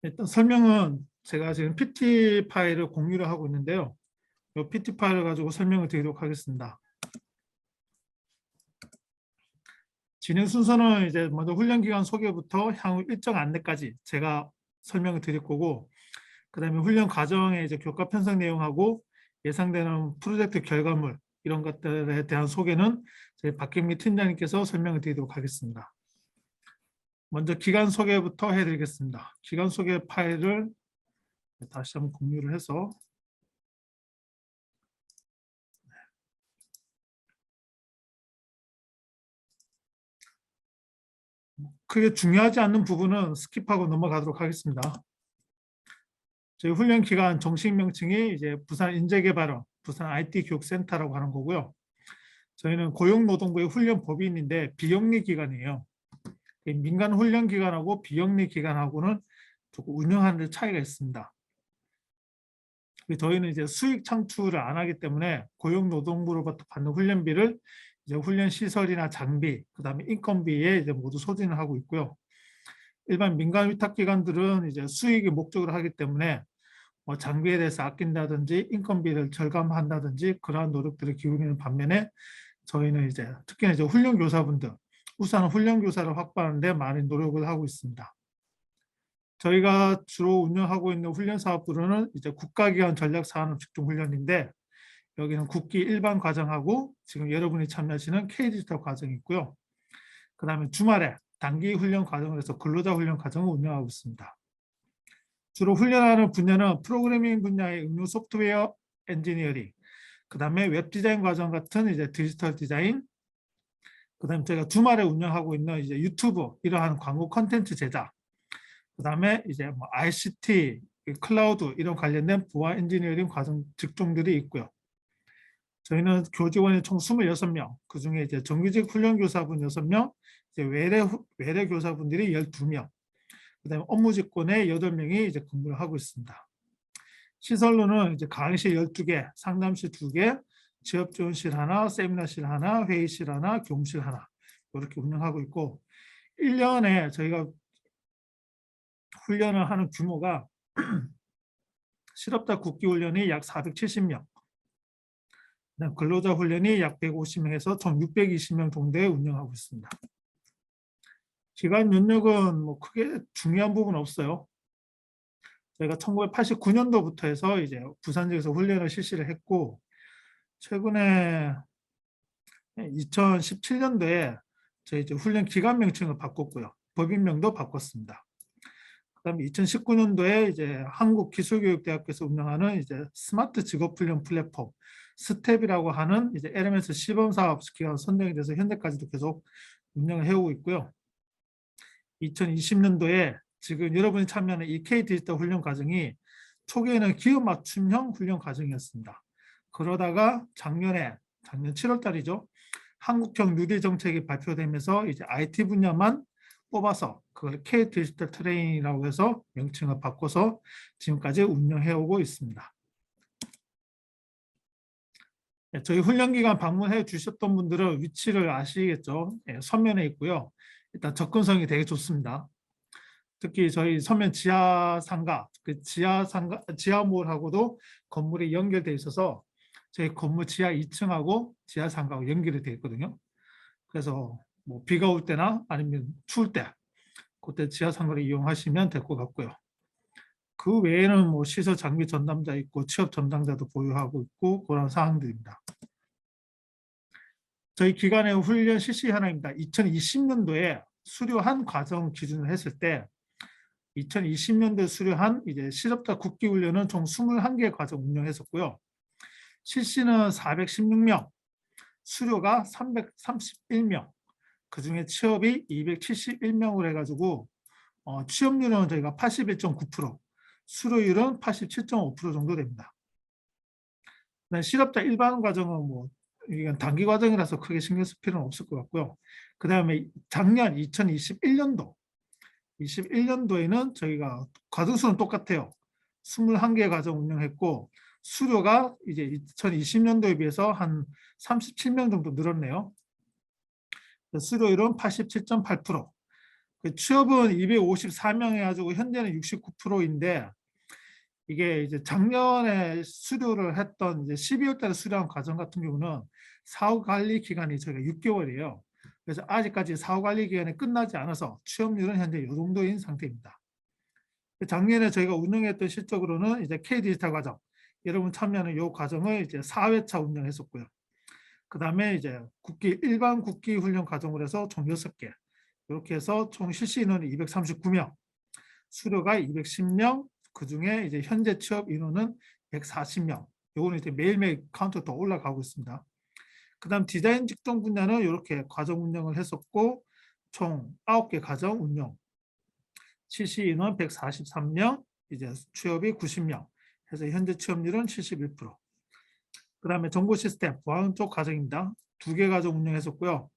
일단 설명은 제가 지금 PT 파일을 공유를 하고 있는데요. 이 PT 파일을 가지고 설명을 드리도록 하겠습니다. 진행 순서는 이제 먼저 훈련 기간 소개부터 향후 일정 안내까지 제가 설명을 드릴 거고, 그다음에 훈련 과정의 이제 교과 편성 내용하고 예상되는 프로젝트 결과물 이런 것들에 대한 소개는 저희 박경미 팀장님께서 설명을 드리도록 하겠습니다. 먼저 기간 소개부터 해드리겠습니다. 기간 소개 파일을 다시 한번 공유를 해서 크게 중요하지 않는 부분은 스킵하고 넘어가도록 하겠습니다. 저희 훈련 기간 정식 명칭이 이제 부산 인재개발원, 부산 IT교육센터라고 하는 거고요. 저희는 고용노동부의 훈련 법인인데 비영리 기관이에요. 민간 훈련 기관하고 비영리 기관하고는 조금 운영하는 데 차이가 있습니다. 저희는 이제 수익 창출을 안 하기 때문에 고용노동부로부터 받는 훈련비를 이제 훈련 시설이나 장비, 그다음에 인건비에 이제 모두 소진을 하고 있고요. 일반 민간 위탁 기관들은 이제 수익을 목적으로 하기 때문에 뭐 장비에 대해서 아낀다든지 인건비를 절감한다든지 그러한 노력들을 기울이는 반면에 저희는 이제 특히나 이제 훈련 교사분들, 우선 훈련 교사를 확보하는 데 많은 노력을 하고 있습니다. 저희가 주로 운영하고 있는 훈련 사업부로는 이제 국가기관 전략산업 집중훈련인데, 여기는 국기 일반 과정하고 지금 여러분이 참여하시는 K디지털 과정이 있고요. 그 다음에 주말에 단기 훈련 과정을 해서 근로자 훈련 과정을 운영하고 있습니다. 주로 훈련하는 분야는 프로그래밍 분야의 응용 소프트웨어 엔지니어링, 그 다음에 웹 디자인 과정 같은 이제 디지털 디자인, 그 다음에 저희가 주말에 운영하고 있는 이제 유튜브 이러한 광고 콘텐츠 제작, 그 다음에 이제 뭐 ICT, 클라우드 이런 관련된 보안 엔지니어링 과정 직종들이 있고요. 저희는 교직원이 총 26명, 그 중에 이제 정규직 훈련 교사분 6명, 이제 외래 교사분들이 12명, 그다음에 업무 직권에 8명이 이제 근무를 하고 있습니다. 시설로는 이제 강의실 12개, 상담실 2개, 취업지원실 하나, 세미나실 하나, 회의실 하나, 교무실 하나 이렇게 운영하고 있고, 1년에 저희가 훈련을 하는 규모가 실업자 국기 훈련이 약 470명, 근로자 훈련이 약 150명에서 총 620명 정도에 운영하고 있습니다. 기간 연력은 뭐 크게 중요한 부분 없어요. 저희가 1989년도부터 해서 이제 부산 지역에서 훈련을 실시를 했고, 최근에 2017년도에 저희 이제 훈련 기간 명칭을 바꿨고요. 법인명도 바꿨습니다. 그다음에 2019년도에 이제 한국기술교육대학교에서 운영하는 이제 스마트 직업훈련 플랫폼 스텝이라고 하는 이제 LMS 시범사업 기관 선정이 돼서 현재까지도 계속 운영을 해오고 있고요. 2020년도에 지금 여러분이 참여하는 이 K디지털 훈련 과정이 초기에는 기업 맞춤형 훈련 과정이었습니다. 그러다가 작년 7월 달이죠. 한국형 뉴딜 정책이 발표되면서 이제 IT 분야만 뽑아서 그걸 K디지털 트레이닝이라고 해서 명칭을 바꿔서 지금까지 운영해 오고 있습니다. 저희 훈련기관 방문해 주셨던 분들은 위치를 아시겠죠? 서면에 있고요. 일단 접근성이 되게 좋습니다. 특히 저희 서면 지하상가, 지하몰하고도 건물이 연결되어 있어서 저희 건물 지하 2층하고 지하상가하고 연결이 되어 있거든요. 그래서 뭐 비가 올 때나 아니면 추울 때 그때 지하상가를 이용하시면 될 것 같고요. 그 외에는 뭐 시설 장비 전담자 있고 취업 전담자도 보유하고 있고 그런 사항들입니다. 저희 기관의 훈련 실시 현황입니다. 2020년도에 수료한 과정 기준으로 했을 때 2020년도에 수료한 이제 실업자 국기 훈련은 총 21개 과정 운영했었고요. 실시는 416명, 수료가 331명, 그중에 취업이 271명으로 해가지고 취업률은 저희가 81.9%, 수료율은 87.5% 정도 됩니다. 실업자 일반 과정은 뭐 이건 단기 과정이라서 크게 신경 쓸 필요는 없을 것 같고요. 그 다음에 작년 2021년도에는 저희가 과정수는 똑같아요. 21개 과정 운영했고 수료가 이제 2020년도에 비해서 한 37명 정도 늘었네요. 수료율은 87.8%. 그 취업은 254명 해가지고 현재는 69%인데 이게 이제 작년에 수료를 했던 이제 12월 달에 수료한 과정 같은 경우는 사후 관리 기간이 저희가 6개월이에요. 그래서 아직까지 사후 관리 기간이 끝나지 않아서 취업률은 현재 이 정도인 상태입니다. 작년에 저희가 운영했던 실적으로는 이제 K 디지털 과정, 여러분 참여하는 이 과정을 이제 4회차 운영했었고요. 그 다음에 이제 일반 국기 훈련 과정으로 해서 총 6개. 이렇게 해서 총 실시 인원이 239명, 수료가 210명, 그 중에 이제 현재 취업 인원은 140명. 요거는 이제 매일매일 카운트 더 올라가고 있습니다. 그 다음 디자인 직종 분야는 이렇게 과정 운영을 했었고, 총 9개 과정 운영. 실시 인원 143명, 이제 취업이 90명. 해서 현재 취업률은 71%. 그 다음에 정보 시스템, 보안 쪽 과정입니다. 2개 과정 운영했었고요.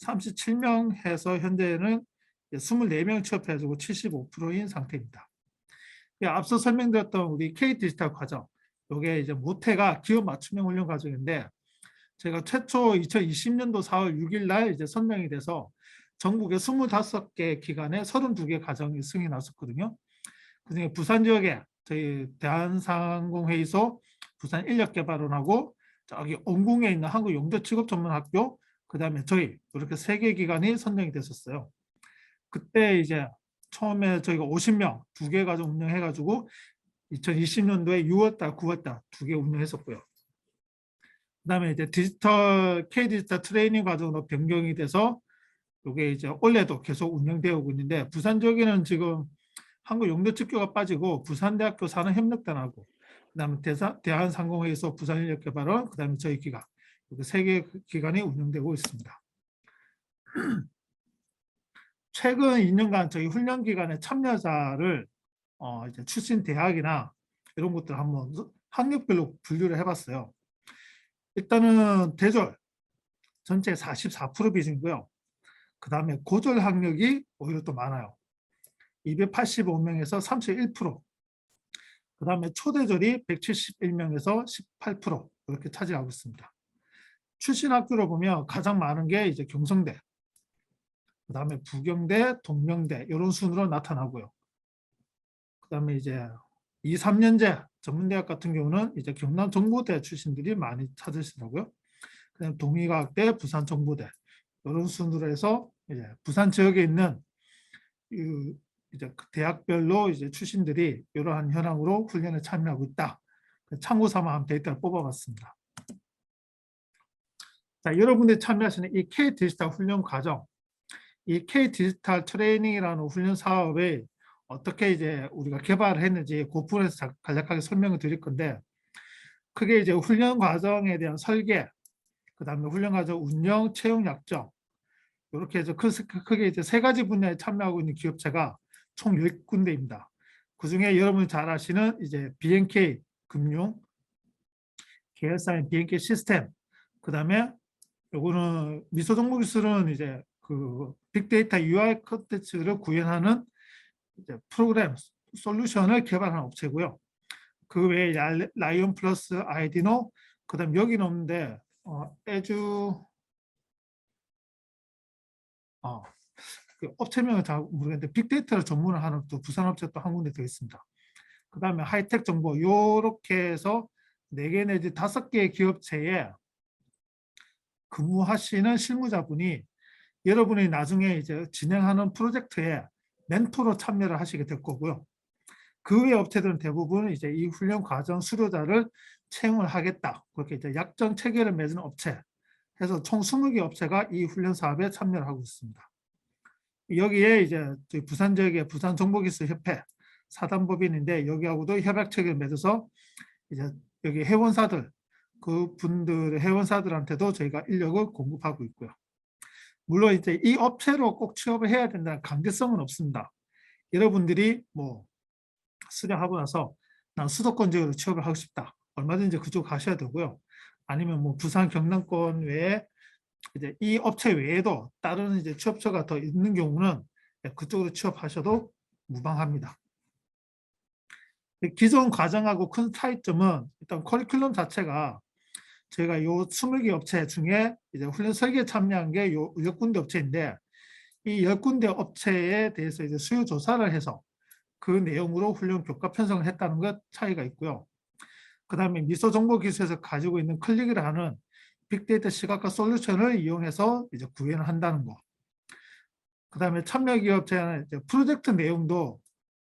37명 해서 현재는 24명 취업해가지고 75%인 상태입니다. 앞서 설명드렸던 우리 K 디지털 과정, 이게 이제 모태가 기업 맞춤형 훈련 과정인데, 제가 최초 2020년도 4월 6일 날 이제 선정이 돼서 전국의 25개 기관에 32개 과정이 승인이 났었거든요. 그중에 부산 지역에 저희 대한상공회의소 부산 인력개발원하고 저기 원궁에 있는 한국용접직업전문학교, 그 다음에 저희 이렇게 3개 기관이 선정이 됐었어요. 그때 이제 처음에 저희가 50명 2개 과정 운영해가지고 2020년도에 6월달, 9월달 2개 운영했었고요. 그 다음에 이제 K 디지털 트레이닝 과정으로 변경이 돼서 이게 이제 올해도 계속 운영되고 있는데, 부산 지역에는 지금 한국용접직교가 빠지고 부산대학교 산업협력단하고 그다음에 대한상공회의소 부산인력개발원, 그다음에 저희 기관, 이렇게 3개 기관이 운영되고 있습니다. 최근 2년간 저희 훈련 기간의 참여자를 이제 출신 대학이나 이런 것들 한번 학력별로 분류를 해봤어요. 일단은 대졸 전체 44% 비중이고요. 그 다음에 고졸 학력이 오히려 또 많아요. 285명에서 31%. 그 다음에 초대졸이 171명에서 18% 이렇게 차지하고 있습니다. 출신 학교로 보면 가장 많은 게 이제 경성대, 그 다음에 부경대, 동명대 이런 순으로 나타나고요. 그 다음에 이제 2, 3년제 전문대학 같은 경우는 이제 경남정보대 출신들이 많이 찾으시더라고요. 그다음 동의과학대, 부산정보대 이런 순으로 해서 이제 부산 지역에 있는 이제 대학별로 이제 출신들이 이러한 현황으로 훈련에 참여하고 있다. 참고 삼아 한 데이터를 뽑아봤습니다. 자, 여러분들이 참여하시는 이 K 디지털 훈련 과정, 이 K 디지털 트레이닝이라는 훈련 사업에 어떻게 이제 우리가 개발을 했는지 그 부분에서 간략하게 설명을 드릴 건데, 크게 이제 훈련 과정에 대한 설계, 그 다음에 훈련 과정 운영, 채용 약정, 이렇게 해서 크게 이제 3가지 분야에 참여하고 있는 기업체가 총 10군데입니다. 그 중에 여러분이 잘 아시는 이제 BNK 금융, 계열사인 BNK 시스템, 그 다음에 요거는 미소정보기술은 이제 그 빅데이터 UI 컨텐츠를 구현하는 이제 프로그램 솔루션을 개발하는 업체고요. 그 외에 라이온 플러스 아이디노, 그 다음 여기는 없는데 그 업체명을 잘 모르겠는데 빅데이터를 전문을 하는 또 부산 업체 또 한 군데 더 있습니다. 그 다음에 하이텍 정보, 요렇게 해서 4개 내지 5개의 기업체에 근무하시는 실무자분이 여러분이 나중에 이제 진행하는 프로젝트에 멘토로 참여를 하시게 될 거고요. 그 외 업체들은 대부분 이제 이 훈련 과정 수료자를 채용을 하겠다. 그렇게 이제 약정 체계를 맺은 업체 해서 총 20개 업체가 이 훈련 사업에 참여를 하고 있습니다. 여기에 이제 부산 지역의 부산정보기술협회 사단법인인데, 여기하고도 협약 체계를 맺어서 이제 여기 회원사들, 그 분들의 회원사들한테도 저희가 인력을 공급하고 있고요. 물론 이제 이 업체로 꼭 취업을 해야 된다는 강제성은 없습니다. 여러분들이 뭐 수료하고 나서 난 수도권 지역으로 취업을 하고 싶다, 얼마든지 그쪽 가셔야 되고요. 아니면 뭐 부산 경남권 외에 이제 이 업체 외에도 다른 이제 취업처가 더 있는 경우는 그쪽으로 취업하셔도 무방합니다. 기존 과정하고 큰 차이점은 일단 커리큘럼 자체가 저희가 요 20개 업체 중에 이제 훈련 설계에 참여한 게 요 10군데 업체인데, 이 10군데 업체에 대해서 이제 수요 조사를 해서 그 내용으로 훈련 교과 편성을 했다는 것 차이가 있고요. 그 다음에 미소정보기술에서 가지고 있는 클릭을 하는 빅데이터 시각화 솔루션을 이용해서 이제 구현을 한다는 거. 그 다음에 참여기업체는 이제 프로젝트 내용도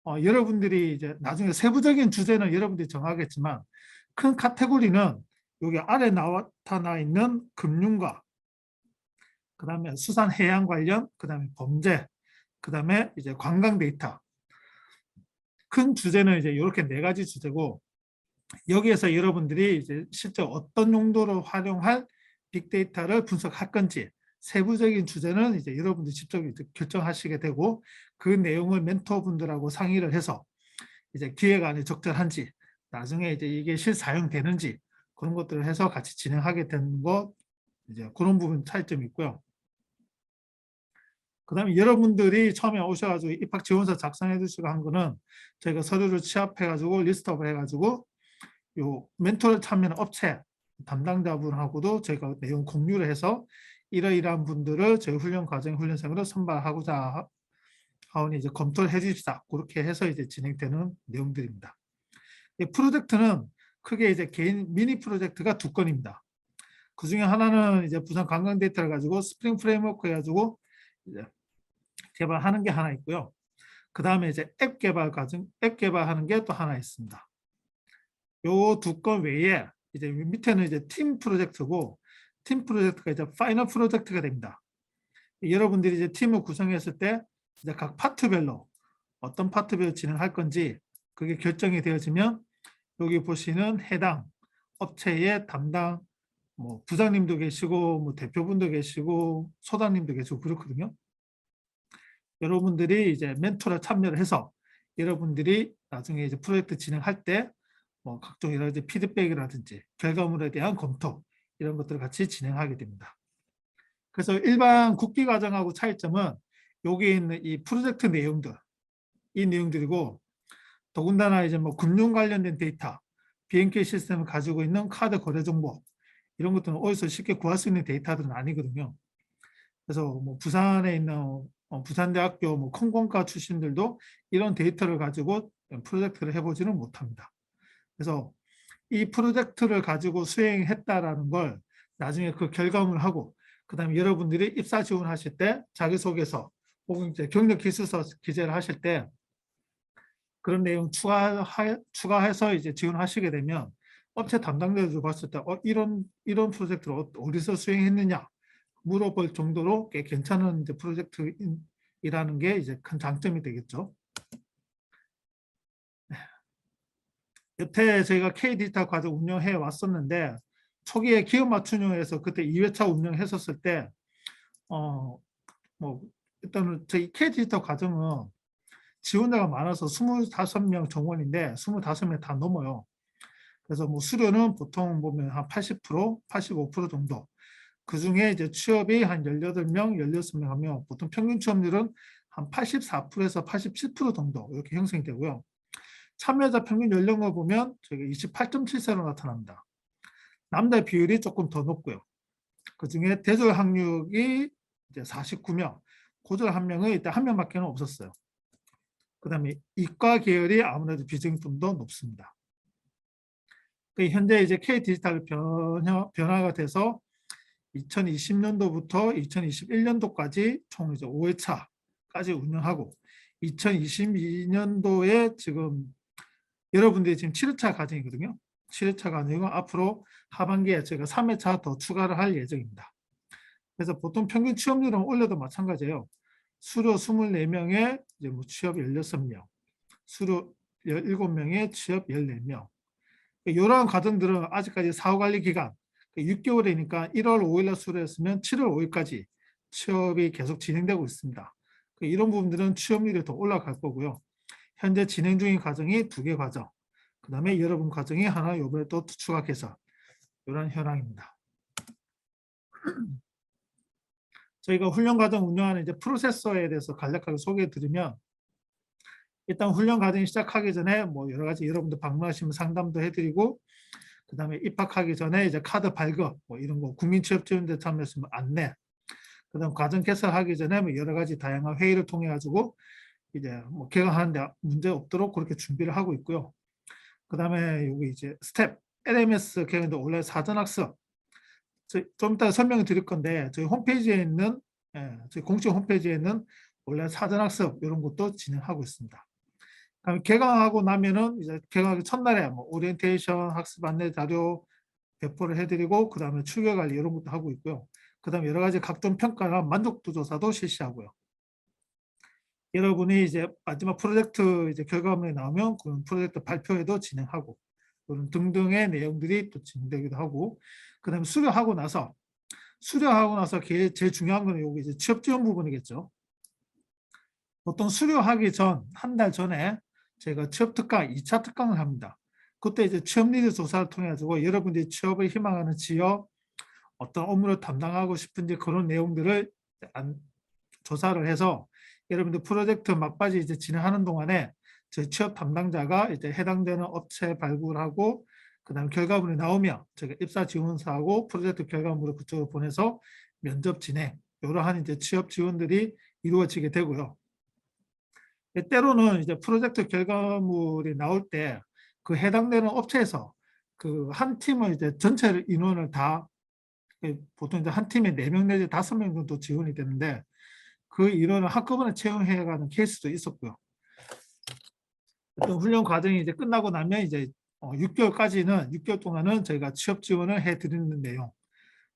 여러분들이 이제 나중에 세부적인 주제는 여러분들이 정하겠지만 큰 카테고리는 여기 아래 나타나 있는 금융과 그 다음에 수산해양 관련, 그 다음에 범죄, 그 다음에 이제 관광 데이터. 큰 주제는 이제 이렇게 4가지 주제고 여기에서 여러분들이 이제 실제 어떤 용도로 활용할 빅데이터를 분석할 건지 세부적인 주제는 이제 여러분들이 직접 결정하시게 되고 그 내용을 멘토분들하고 상의를 해서 이제 기획안이 적절한지 나중에 이제 이게 실사용되는지 그런 것들을 해서 같이 진행하게 되는 것 이제 그런 부분 차이점이 있고요. 그 다음에 여러분들이 처음에 오셔가지고 입학 지원서 작성해 주시고 한 거는 저희가 서류를 취합해가지고 리스트업을 해가지고 요 멘토를 참여하는 업체 담당자분하고도 저희가 내용 공유를 해서 이러이러한 분들을 저희 훈련 과정 훈련생으로 선발하고자 하오니 이제 검토를 해 주십사. 그렇게 해서 이제 진행되는 내용들입니다. 이 프로젝트는 크게 이제 개인 미니 프로젝트가 2건입니다. 그 중에 하나는 이제 부산 관광 데이터를 가지고 스프링 프레임워크 해가지고 이제 개발하는 게 하나 있고요. 그 다음에 이제 앱 개발하는 게 또 하나 있습니다. 요 2건 외에 이제 밑에는 이제 팀 프로젝트고 팀 프로젝트가 이제 파이널 프로젝트가 됩니다. 여러분들이 이제 팀을 구성했을 때 이제 각 파트별로 어떤 파트별로 진행할 건지 그게 결정이 되어지면 여기 보시는 해당 업체의 담당 뭐 부장님도 계시고 뭐 대표분도 계시고 소장님도 계시고 그렇거든요. 여러분들이 이제 멘토를 참여를 해서 여러분들이 나중에 이제 프로젝트 진행할 때 뭐 각종 여러 가지 피드백이라든지 결과물에 대한 검토 이런 것들을 같이 진행하게 됩니다. 그래서 일반 국비 과정하고 차이점은 여기 있는 이 프로젝트 내용들 이 내용들이고 더군다나 이제 뭐 금융 관련된 데이터 BNK 시스템을 가지고 있는 카드 거래 정보 이런 것들은 어디서 쉽게 구할 수 있는 데이터들은 아니거든요. 그래서 뭐 부산에 있는 부산대학교 뭐 컴공과 출신들도 이런 데이터를 가지고 프로젝트를 해보지는 못합니다. 그래서 이 프로젝트를 가지고 수행했다라는 걸 나중에 그 결과물하고 그다음에 여러분들이 입사 지원하실 때 자기소개서 혹은 이제 경력 기술서 기재를 하실 때 그런 내용 추가해서 이제 지원하시게 되면 업체 담당자들 봤을 때 이런 프로젝트를 어디서 수행했느냐 물어볼 정도로 꽤 괜찮은 이제 프로젝트이라는 게 이제 큰 장점이 되겠죠. 여태 저희가 K디지털 과정 운영해 왔었는데 초기에 기업 맞춤형에서 그때 2회차 운영했었을 때 뭐 일단은 저희 K디지털 과정은 지원자가 많아서 25명 정원인데 25명 다 넘어요. 그래서 뭐 수료는 보통 보면 한 80%, 85% 정도. 그 중에 이제 취업이 한 18명, 16명 하면 보통 평균 취업률은 한 84%에서 87% 정도 이렇게 형성이 되고요. 참여자 평균 연령을 보면 저기 28.7세로 나타납니다. 남자 비율이 조금 더 높고요. 그 중에 대졸 학력이 이제 49명, 고졸 1명은 일단 1명밖에 없었어요. 그 다음에 이과 계열이 아무래도 비중이 좀 더 높습니다. 현재 이제 K디지털 변화가 돼서 2020년도부터 2021년도까지 총 이제 5회차까지 운영하고 2022년도에 지금 여러분들이 지금 7회차 과정이거든요. 7회차 과정이고 앞으로 하반기에 저희가 3회차 더 추가를 할 예정입니다. 그래서 보통 평균 취업률은 올려도 마찬가지예요. 수료 24명에 이제 뭐 취업 16명, 수료 17명에 취업 14명. 이러한 과정들은 아직까지 사후관리 기간 6개월이니까 1월 5일날 수료했으면 7월 5일까지 취업이 계속 진행되고 있습니다. 이런 부분들은 취업률이 더 올라갈 거고요. 현재 진행 중인 과정이 2개 과정, 그 다음에 여러분 과정이 하나 이번에 또 추가 개선 이런 현황입니다. 저희가 훈련 과정 운영하는 이제 프로세서에 대해서 간략하게 소개해 드리면 일단 훈련 과정이 시작하기 전에 뭐 여러 가지 여러분들 방문하시면 상담도 해드리고 그 다음에 입학하기 전에 이제 카드 발급 뭐 이런 거 국민취업지원대 참여했으면 안내 그다음 과정 개설하기 전에 뭐 여러 가지 다양한 회의를 통해 가지고 이제 뭐 개강하는데 문제 없도록 그렇게 준비를 하고 있고요. 그다음에 여기 이제 스텝 LMS 개강인데 온라인 사전 학습 좀 이따 설명을 드릴 건데 저희 홈페이지에 있는 저희 공식 홈페이지에 있는 온라인 사전 학습 이런 것도 진행하고 있습니다. 그다음에 개강하고 나면은 이제 개강하기 첫날에 뭐 오리엔테이션 학습 안내 자료 배포를 해드리고 그다음에 추계 관리 이런 것도 하고 있고요. 그다음에 여러 가지 각종 평가나 만족도 조사도 실시하고요. 여러분이 이제 마지막 프로젝트 이제 결과물이 나오면 그런 프로젝트 발표회도 진행하고 그런 등등의 내용들이 또 진행되기도 하고 그다음에 수료하고 나서 제일 중요한 거는 여기 이제 취업 지원 부분이겠죠. 보통 수료하기 전 한 달 전에 제가 취업 특강 2차 특강을 합니다. 그때 이제 취업 니즈 조사를 통해 가지고 여러분들이 취업을 희망하는 지역 어떤 업무를 담당하고 싶은지 그런 내용들을 조사를 해서 여러분들 프로젝트 막바지 이제 진행하는 동안에 저희 취업 담당자가 이제 해당되는 업체 발굴하고 그다음 결과물이 나오면 제가 입사 지원사하고 프로젝트 결과물을 그쪽으로 보내서 면접 진행 이러한 이제 취업 지원들이 이루어지게 되고요. 때로는 이제 프로젝트 결과물이 나올 때 그 해당되는 업체에서 그 한 팀을 이제 전체 인원을 다 보통 이제 한 팀에 4명 내지 5명 정도 지원이 되는데 그 인원을 한꺼번에 채용해가는 케이스도 있었고요. 또 훈련 과정이 이제 끝나고 나면 이제 6개월 동안은 저희가 취업 지원을 해드리는 내용.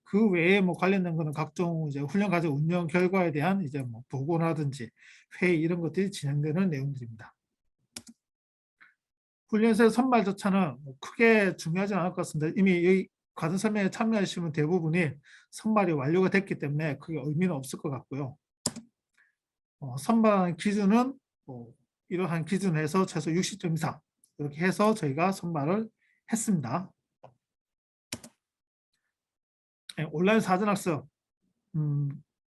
그 외에 뭐 관련된 거는 각종 이제 훈련 과정 운영 결과에 대한 이제 뭐 보고라든지 회의 이런 것들이 진행되는 내용들입니다. 훈련소의 선발 절차는 뭐 크게 중요하지 않을 것 같습니다. 이미 여기 과정 설명에 참여하시면 대부분이 선발이 완료가 됐기 때문에 크게 의미는 없을 것 같고요. 선발하는 기준은 이러한 기준에서 최소 60점 이상 이렇게 해서 저희가 선발을 했습니다. 온라인 사전학습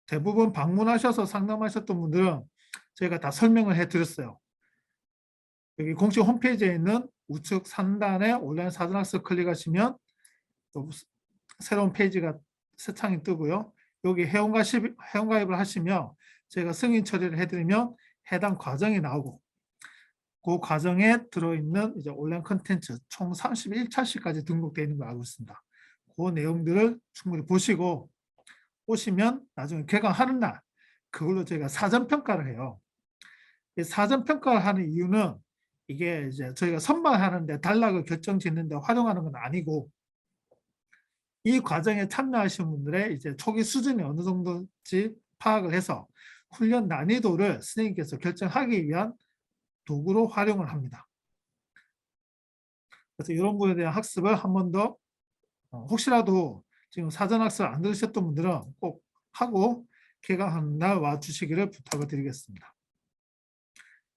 대부분 방문하셔서 상담하셨던 분들은 저희가 다 설명을 해드렸어요. 여기 공식 홈페이지에 있는 우측 상단에 온라인 사전학습 클릭하시면 또 새로운 페이지가 새 창이 뜨고요. 여기 회원가입을 하시면 제가 승인 처리를 해드리면 해당 과정이 나오고 그 과정에 들어있는 이제 온라인 컨텐츠 총 31차시까지 등록되어 있는 걸 알고 있습니다. 그 내용들을 충분히 보시고 오시면 나중에 개강하는 날 그걸로 저희가 사전평가를 해요. 사전평가를 하는 이유는 이게 이제 저희가 선발하는데 단락을 결정짓는데 활용하는 건 아니고 이 과정에 참여하신 분들의 이제 초기 수준이 어느 정도인지 파악을 해서 훈련 난이도를 선생님께서 결정하기 위한 도구로 활용을 합니다. 그래서 이런 부분에 대한 학습을 한 번 더 혹시라도 지금 사전 학습 안 들으셨던 분들은 꼭 하고 개강하는 날 와주시기를 부탁을 드리겠습니다.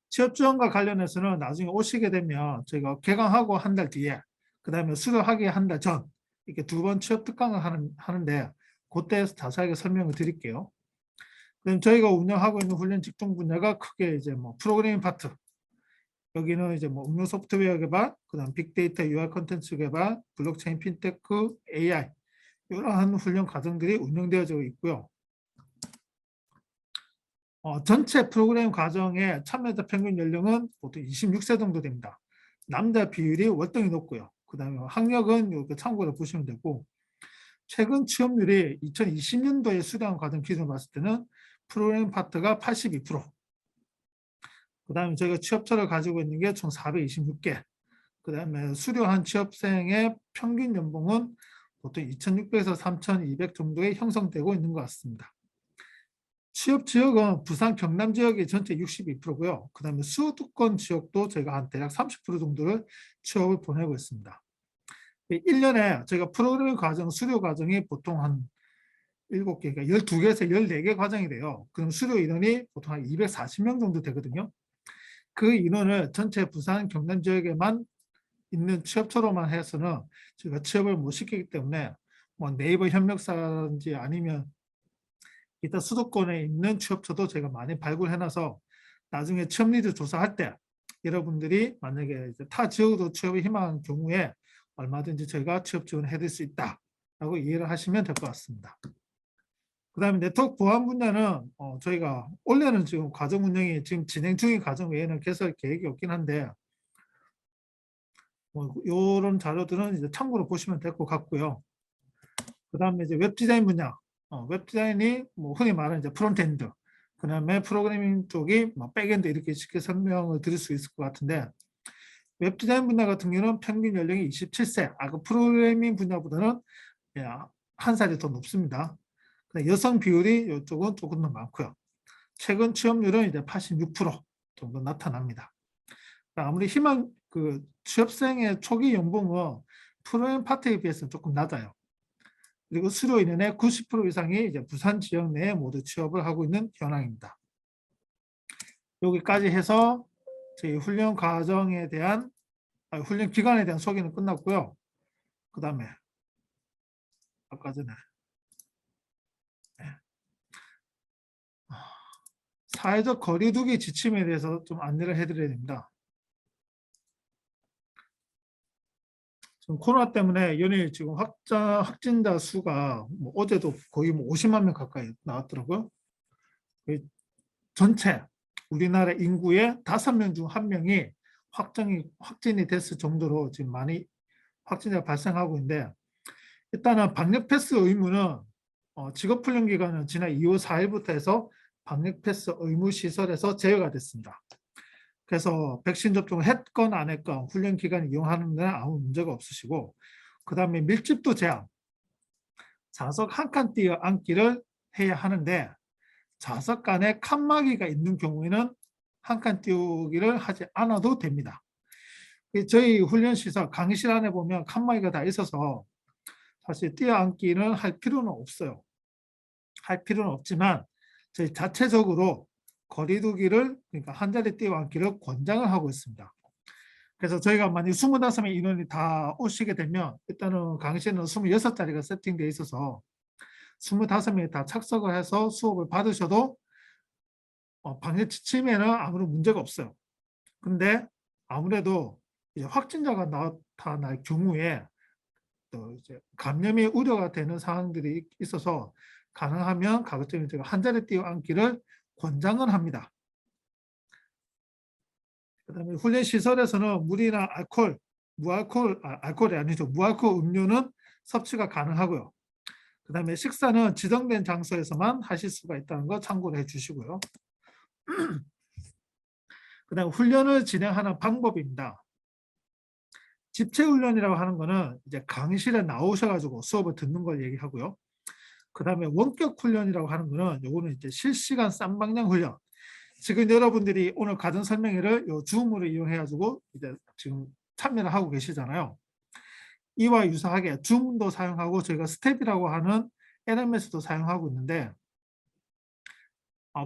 취업 지원과 관련해서는 나중에 오시게 되면 저희가 개강하고 한 달 뒤에 그 다음에 수료하기 한 달 전 이렇게 2번 취업 특강을 하는데 그때 자세하게 설명을 드릴게요. 그럼 저희가 운영하고 있는 훈련 직종 분야가 크게 이제 뭐 프로그래밍 파트 여기는 이제 뭐 응용 소프트웨어 개발, 그다음 빅데이터 UI 콘텐츠 개발, 블록체인 핀테크, AI 이러한 훈련 과정들이 운영되어지고 있고요. 전체 프로그램 과정의 참여자 평균 연령은 보통 26세 정도 됩니다. 남자 비율이 월등히 높고요. 그 다음에 학력은 이렇게 참고로 보시면 되고 최근 취업률이 2020년도에 수료한 과정 기준으로 봤을 때는 프로그램 파트가 82%. 그 다음에 저희가 취업처를 가지고 있는 게 총 426개. 그 다음에 수료한 취업생의 평균 연봉은 보통 2,600에서 3,200 정도에 형성되고 있는 것 같습니다. 취업 지역은 부산 경남 지역이 전체 62%고요. 그 다음에 수도권 지역도 저희가 한 대략 30% 정도를 취업을 보내고 있습니다. 1년에 저희가 프로그래밍 과정, 수료 과정이 보통 한 7개, 그러니까 12개에서 14개 과정이 돼요. 그럼 수료 인원이 보통 한 240명 정도 되거든요. 그 인원을 전체 부산 경남 지역에만 있는 취업처로만 해서는 저희가 취업을 못 시키기 때문에 뭐 네이버 현명사라든지 아니면 이따 수도권에 있는 취업처도 제가 많이 발굴해놔서 나중에 취업 니즈 조사할 때 여러분들이 만약에 이제 타 지역으로 취업을 희망하는 경우에 얼마든지 저희가 취업 지원을 해드릴 수 있다라고 이해를 하시면 될 것 같습니다. 그다음에 네트워크 보안 분야는 저희가 원래는 지금 과정 운영이 지금 진행 중인 과정 외에는 개설 계획이 없긴 한데 뭐 이런 자료들은 이제 참고로 보시면 될 것 같고요. 그다음에 이제 웹 디자인 분야, 웹 디자인이 뭐 흔히 말하는 이제 프론트엔드, 그다음에 프로그래밍 쪽이 뭐 백엔드 이렇게 쉽게 설명을 드릴 수 있을 것 같은데 웹 디자인 분야 같은 경우는 평균 연령이 27세, 그 프로그래밍 분야보다는 예, 한 살이 더 높습니다. 여성 비율이 이쪽은 조금 더 많고요. 최근 취업률은 이제 86% 정도 나타납니다. 아무리 희망 취업생의 초기 연봉은 프로그래밍 파트에 비해서는 조금 낮아요. 그리고 수료 인원의 90% 이상이 이제 부산 지역 내에 모두 취업을 하고 있는 현황입니다. 여기까지 해서 저희 훈련 과정에 대한 훈련 기간에 대한 소개는 끝났고요. 그 다음에 아까 전에 사회적 거리두기 지침에 대해서 좀 안내를 해드려야 됩니다. 지금 코로나 때문에 연일 지금 확진자 수가 뭐 어제도 거의 뭐 50만 명 가까이 나왔더라고요. 전체 우리나라 인구의 5명 중 1명이 확진이 됐을 정도로 지금 많이 확진자가 발생하고 있는데 일단은 방역 패스 의무는 직업훈련 기간은 지난 2월 4일부터 해서 방역 패스 의무 시설에서 제외가 됐습니다. 그래서 백신 접종을 했건 안 했건 훈련 기간 이용하는 데는 아무 문제가 없으시고 그 다음에 밀집도 제한, 좌석 한 칸 띄어 앉기를 해야 하는데 좌석 간에 칸막이가 있는 경우에는 한 칸 띄우기를 하지 않아도 됩니다. 저희 훈련시설 강의실 안에 보면 칸막이가 다 있어서 사실 띄어앉기는 할 필요는 없어요. 할 필요는 없지만 저희 자체적으로 거리두기를 그러니까 한 자리 띄어앉기를 권장을 하고 있습니다. 그래서 저희가 만약 25명 인원이 다 오시게 되면 일단은 강의실은 26자리가 세팅되어 있어서 25명이 다 착석을 해서 수업을 받으셔도 방역 지침에는 아무런 문제가 없어요. 근데 아무래도 이제 확진자가 나타날 경우에 또 이제 감염이 우려가 되는 상황들이 있어서 가능하면 가급적이면 제가 한 자리 띄어앉기를 권장을 합니다. 그다음에 훈련 시설에서는 물이나 알코올, 알코올이 아니죠. 무알코올 음료는 섭취가 가능하고요. 그다음에 식사는 지정된 장소에서만 하실 수가 있다는 거 참고를 해주시고요. 그다음 훈련을 진행하는 방법입니다. 집체 훈련이라고 하는 거는 이제 강의실에 나오셔가지고 수업을 듣는 걸 얘기하고요. 그다음에 원격 훈련이라고 하는 거는 요거는 이제 실시간 쌍방향 훈련. 지금 여러분들이 오늘 가정 설명회를 요 줌으로 이용해가지고 이제 지금 참여를 하고 계시잖아요. 이와 유사하게 줌도 사용하고 저희가 스텝이라고 하는 LMS도 사용하고 있는데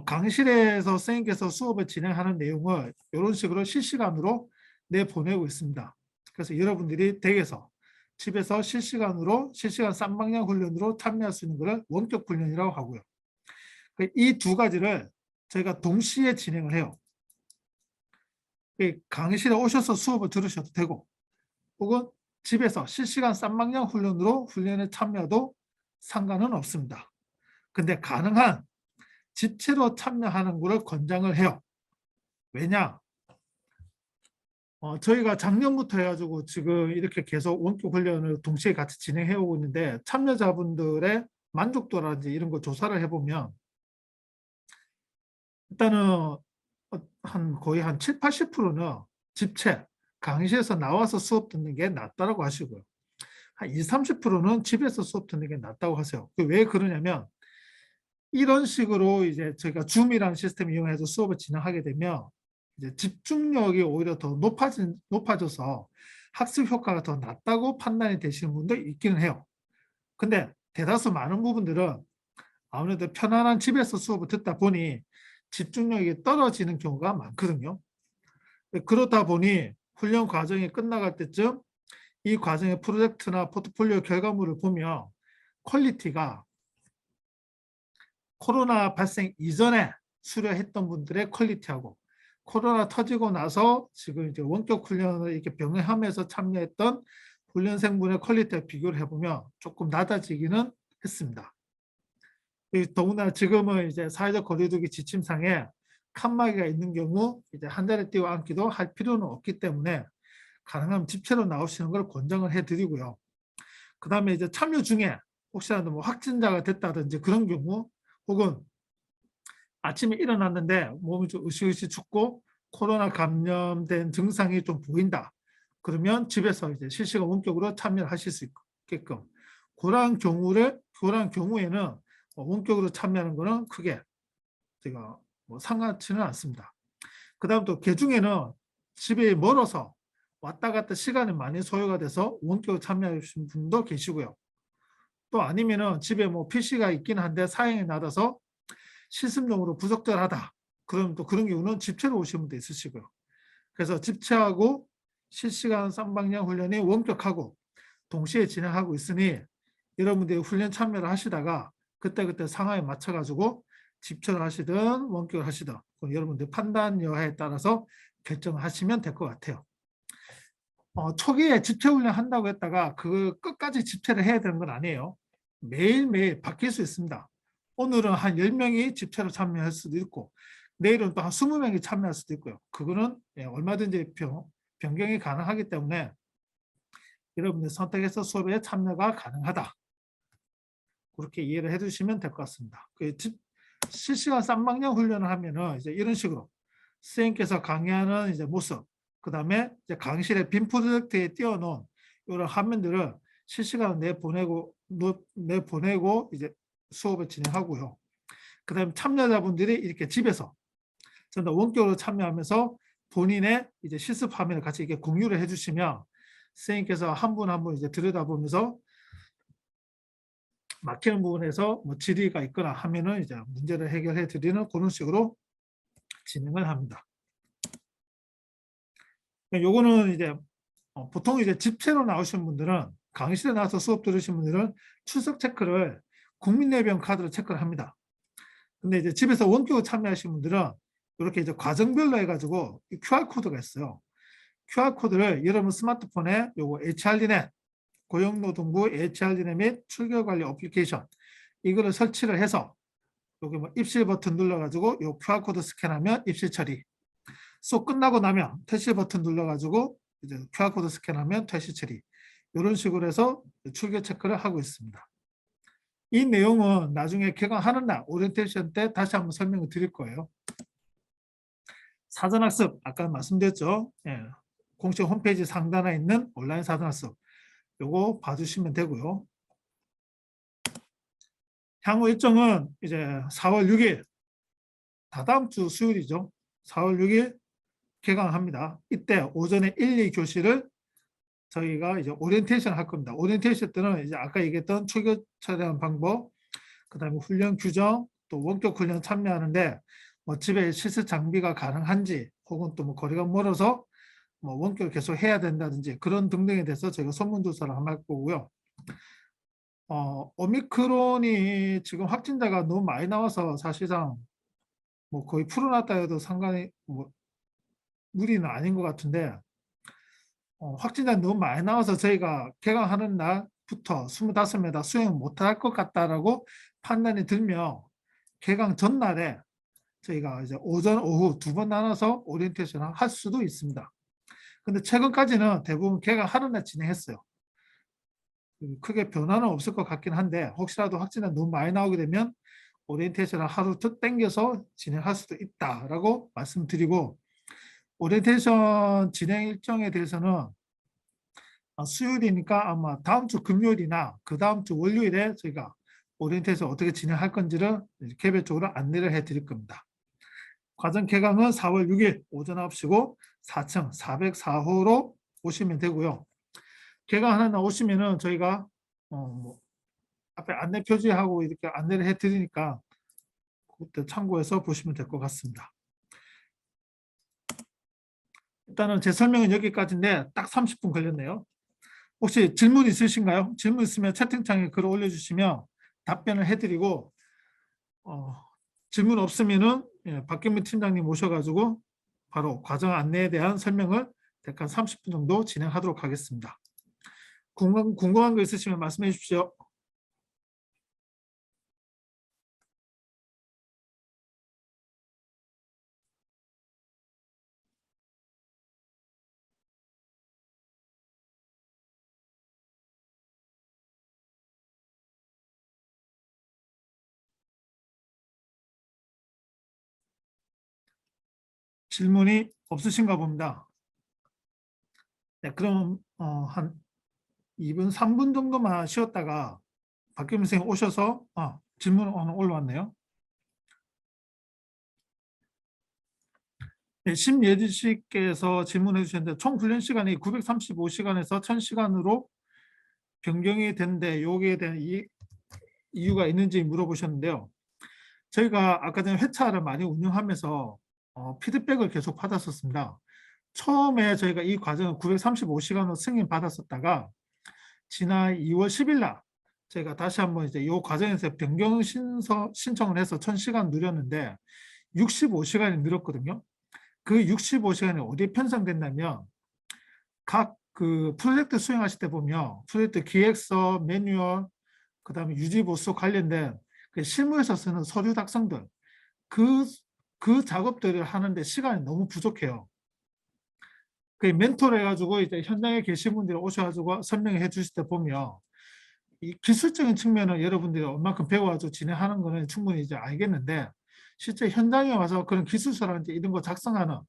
강의실에서 선생님께서 수업을 진행하는 내용을 이런 식으로 실시간으로 내보내고 있습니다. 그래서 여러분들이 댁에서 집에서 실시간 쌍방향 훈련으로 참여할 수 있는 것을 원격 훈련이라고 하고요. 이 두 가지를 저희가 동시에 진행을 해요. 강의실에 오셔서 수업을 들으셔도 되고 혹은 집에서 실시간 쌍방향 훈련으로 훈련에 참여도 상관은 없습니다. 근데 가능한 집체로 참여하는 것을 권장을 해요. 왜냐? 저희가 작년부터 해가지고 지금 이렇게 계속 원격 훈련을 동시에 같이 진행해 오고 있는데 참여자분들의 만족도라든지 이런 거 조사를 해보면 일단은 거의 한 7, 80%는 집체, 강의실에서 나와서 수업 듣는 게 낫다고 하시고요. 한 20, 30%는 집에서 수업 듣는 게 낫다고 하세요. 왜 그러냐면 이런 식으로 이제 저희가 줌이라는 시스템을 이용해서 수업을 진행하게 되면 이제 집중력이 오히려 더 높아져서 학습 효과가 더 낮다고 판단이 되시는 분도 있기는 해요. 근데 대다수 많은 부분들은 아무래도 편안한 집에서 수업을 듣다 보니 집중력이 떨어지는 경우가 많거든요. 그렇다 보니 훈련 과정이 끝나갈 때쯤 이 과정의 프로젝트나 포트폴리오 결과물을 보면 퀄리티가 코로나 발생 이전에 수료했던 분들의 퀄리티하고 코로나 터지고 나서 지금 이제 원격 훈련을 이렇게 병행하면서 참여했던 훈련생분의 퀄리티와 비교를 해보면 조금 낮아지기는 했습니다. 더구나 지금은 이제 사회적 거리두기 지침상에 칸막이가 있는 경우 이제 한 자리 띄워 앉기도 할 필요는 없기 때문에 가능하면 집체로 나오시는 걸 권장을 해드리고요. 그 다음에 이제 참여 중에 혹시라도 뭐 확진자가 됐다든지 그런 경우, 혹은 아침에 일어났는데 몸이 좀 으시으시 춥고 코로나 감염된 증상이 좀 보인다. 그러면 집에서 이제 실시간 원격으로 참여를 하실 수 있게끔, 그러한 경우에는 원격으로 참여하는 거는 크게 제가 뭐 상하지는 않습니다. 그 다음 또 개중에는 집이 멀어서 왔다 갔다 시간이 많이 소요가 돼서 원격으로 참여하신 분도 계시고요. 또 아니면은 집에 뭐 PC가 있긴 한데 사양이 낮아서 실습용으로 부적절하다. 그럼 또 그런 경우는 집체로 오시는 분도 있으시고요. 그래서 집체하고 실시간 쌍방향 훈련이 원격하고 동시에 진행하고 있으니 여러분들이 훈련 참여를 하시다가 그때그때 상황에 맞춰가지고 집체를 하시든 원격을 하시든 여러분들 판단 여하에 따라서 결정하시면 될 것 같아요. 초기에 집체 훈련 한다고 했다가 그 끝까지 집체를 해야 되는 건 아니에요. 매일매일 바뀔 수 있습니다. 오늘은 한 10명이 집체로 참여할 수도 있고 내일은 또 한 20명이 참여할 수도 있고요. 그거는 얼마든지 변경이 가능하기 때문에 여러분들 선택해서 수업에 참여가 가능하다. 그렇게 이해를 해주시면 될 것 같습니다. 실시간 쌍방향 훈련을 하면은 이제 이런 식으로 선생님께서 강의하는 이제 모습, 그 다음에 이제 강의실에 빔 프로젝트에 띄워놓은 이런 화면들을 실시간으로 내보내고 이제 수업을 진행하고요. 그 다음에 참여자분들이 이렇게 집에서 전부 다 원격으로 참여하면서 본인의 이제 실습 화면을 같이 이렇게 공유를 해주시면 선생님께서 한 분 한 분 이제 들여다보면서 막히는 부분에서 뭐 질의가 있거나 하면은 이제 문제를 해결해 드리는 그런 식으로 진행을 합니다. 요거는 이제 보통 이제 집체로 나오신 분들은, 강의실에 나와서 수업 들으신 분들은 출석 체크를 국민내병 카드로 체크를 합니다. 근데 이제 집에서 원격으로 참여하신 분들은 이렇게 이제 과정별로 해가지고 QR코드가 있어요. QR코드를 여러분 스마트폰에 요거 HRDnet, 고용노동부 HRDnet 및 출결관리 어플리케이션 이거를 설치를 해서 여기 뭐 입실 버튼 눌러가지고 요 QR코드 스캔하면 입실 처리. 수업 끝나고 나면 퇴실 버튼 눌러가지고 이제 QR코드 스캔하면 퇴실 처리. 이런 식으로 해서 출결 체크를 하고 있습니다. 이 내용은 나중에 개강하는 날 오리엔테이션 때 다시 한번 설명을 드릴 거예요. 사전학습 아까 말씀드렸죠. 공식 홈페이지 상단에 있는 온라인 사전학습 요거 봐주시면 되고요. 향후 일정은 이제 4월 6일 다다음 주 수요일이죠. 4월 6일 개강합니다. 이때 오전에 1, 2교시를 저희가 이제 오리엔테이션 할 겁니다. 오리엔테이션 때는 이제 아까 얘기했던 초교차에 대한 방법, 그 다음에 훈련 규정, 또 원격 훈련 참여하는데 뭐 집에 실습 장비가 가능한지, 혹은 또 뭐 거리가 멀어서 뭐 원격을 계속 해야 된다든지 그런 등등에 대해서 저희가 설문조사를 한번 할 거고요. 오미크론이 지금 확진자가 너무 많이 나와서 사실상 뭐 거의 풀어놨다 해도 상관이 뭐 무리는 아닌 것 같은데, 확진자 너무 많이 나와서 저희가 개강하는 날부터 25명 다 수행 못할 것 같다라고 판단이 들면 개강 전날에 저희가 이제 오전, 오후 두 번 나눠서 오리엔테이션을 할 수도 있습니다. 근데 최근까지는 대부분 개강하는 날 진행했어요. 크게 변화는 없을 것 같긴 한데 혹시라도 확진자 너무 많이 나오게 되면 오리엔테이션을 하루 더 땡겨서 진행할 수도 있다라고 말씀드리고, 오리엔테이션 진행 일정에 대해서는 수요일이니까 아마 다음 주 금요일이나 그 다음 주 월요일에 저희가 오리엔테이션 어떻게 진행할 건지를 개별적으로 안내를 해드릴 겁니다. 과정 개강은 4월 6일 오전 9시고 4층 404호로 오시면 되고요. 개강하는 날 오시면은 저희가 뭐 앞에 안내 표지하고 이렇게 안내를 해드리니까 그때 참고해서 보시면 될 것 같습니다. 일단은 제 설명은 여기까지인데 딱 30분 걸렸네요. 혹시 질문 있으신가요? 질문 있으면 채팅창에 글을 올려주시면 답변을 해드리고, 질문 없으면은 박경민 팀장님 모셔가지고 바로 과정 안내에 대한 설명을 대략 30분 정도 진행하도록 하겠습니다. 궁금한 거 있으시면 말씀해 주십시오. 질문이 없으신가 봅니다. 네, 그럼 한 2분, 3분 정도만 쉬었다가 박경민 선생님 오셔서 질문 하나 올라왔네요. 네, 심예지 씨께서 질문해 주셨는데 총 훈련 시간이 935시간에서 1000시간으로 변경이 된데 여기에 대한 이유가 있는지 물어보셨는데요. 저희가 아까 전에 회차를 많이 운영하면서 피드백을 계속 받았었습니다. 처음에 저희가 이 과정을 935시간으로 승인받았었다가 지난 2월 10일 날 제가 다시 한번 이제 이 과정에서 변경 신청을 해서 1000시간 누렸는데 65시간이 늘었거든요. 그 65시간이 어디에 편성됐냐면 각 그 프로젝트 수행하실 때 보면 프로젝트 기획서, 매뉴얼, 그다음에 유지 보수 관련된 그 실무에서 쓰는 서류 작성들 그 작업들을 하는데 시간이 너무 부족해요. 그 멘토를 해가지고 이제 현장에 계신 분들이 오셔가지고 설명해 주실 때 보면 이 기술적인 측면은 여러분들이 얼마큼 배워가지고 진행하는 거는 충분히 이제 알겠는데 실제 현장에 와서 그런 기술서라든지 이런 거 작성하는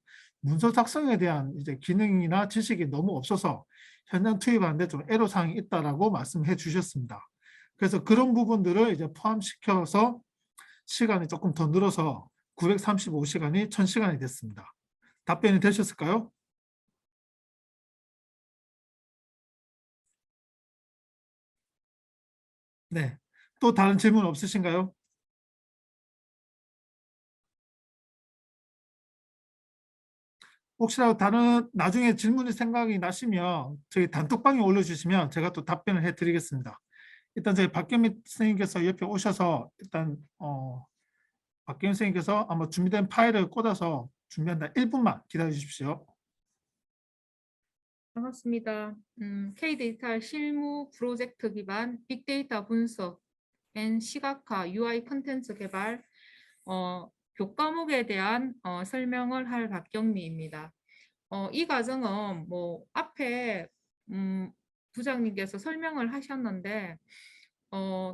문서 작성에 대한 이제 기능이나 지식이 너무 없어서 현장 투입하는데 좀 애로사항이 있다라고 말씀해 주셨습니다. 그래서 그런 부분들을 이제 포함시켜서 시간이 조금 더 늘어서 935시간이 1000시간이 됐습니다. 답변이 되셨을까요? 네. 또 다른 질문 없으신가요? 혹시라도 다른 나중에 질문이 생각이 나시면 저희 단톡방에 올려주시면 제가 또 답변을 해드리겠습니다. 일단 저희 박경민 선생님께서 옆에 오셔서 일단 박경민 선생님께서 아마 준비된 파일을 꽂아서 준비한다 1분만 기다려 주십시오. 반갑습니다. K데이터 실무 프로젝트 기반 빅데이터 분석 앤 시각화 UI 콘텐츠 개발 교과목에 대한 설명을 할 박경미입니다. 이 과정은 뭐 앞에 부장님께서 설명을 하셨는데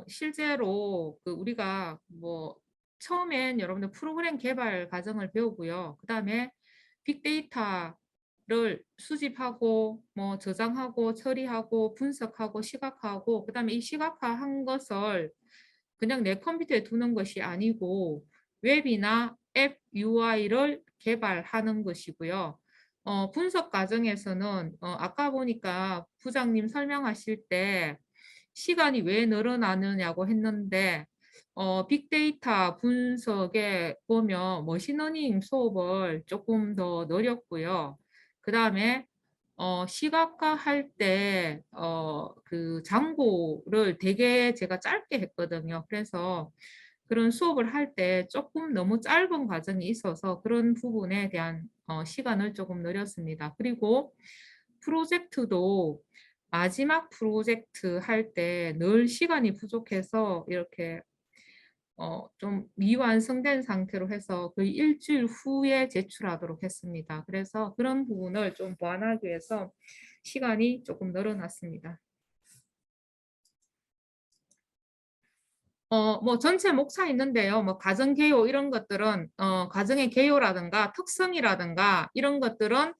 실제로 그 우리가 뭐 처음엔 여러분들 프로그램 개발 과정을 배우고요. 그 다음에 빅데이터를 수집하고 뭐 저장하고 처리하고 분석하고 시각화하고 그 다음에 이 시각화한 것을 그냥 내 컴퓨터에 두는 것이 아니고 웹이나 앱 UI를 개발하는 것이고요. 분석 과정에서는 아까 보니까 부장님 설명하실 때 시간이 왜 늘어나느냐고 했는데 빅데이터 분석에 보면 머신러닝 수업을 조금 더 늘렸고요. 그 다음에 시각화할 때 그 장고를 되게 제가 짧게 했거든요. 그래서 그런 수업을 할 때 조금 너무 짧은 과정이 있어서 그런 부분에 대한 시간을 조금 늘렸습니다. 그리고 프로젝트도 마지막 프로젝트 할 때 늘 시간이 부족해서 이렇게 좀 미완성된 상태로 해서 거의 일주일 후에 제출하도록 했습니다. 그래서 그런 부분을 좀 보완하기 위해서 시간이 조금 늘어났습니다. 뭐 전체 목차 있는데요. 뭐 가정 개요 이런 것들은 가정의 개요라든가 특성이라든가 이런 것들은